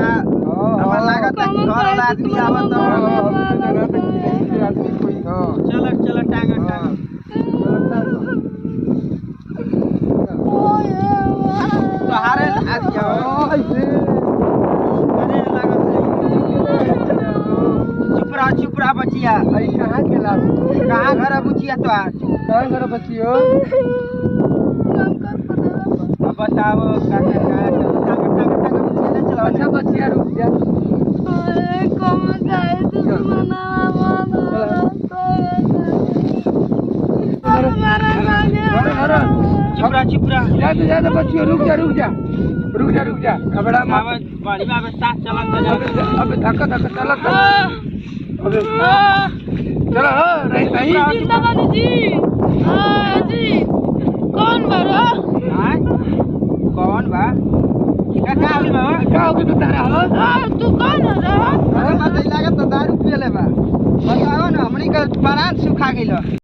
का हमरा लागत है कि घर वाला आदमी आवत चल चल टांग टांग तोहारे आज चुप रहा बचिया कहाँ के लाभ कहाँ घर बुचिया तो आज कहाँ घर बचियो अब बताओ अच्छा बचिया रुक जा चुप रहा जा बचियो रुक जा घबरा मत बड़ी में साथ चलत अब धक्का चलत अबे चलो रही जी कौन बा कौन बा का हो तू तारा हो तू कौन है लागत तो दारू पियले बा बताओ ना हमनी के प्राण सुखा गेल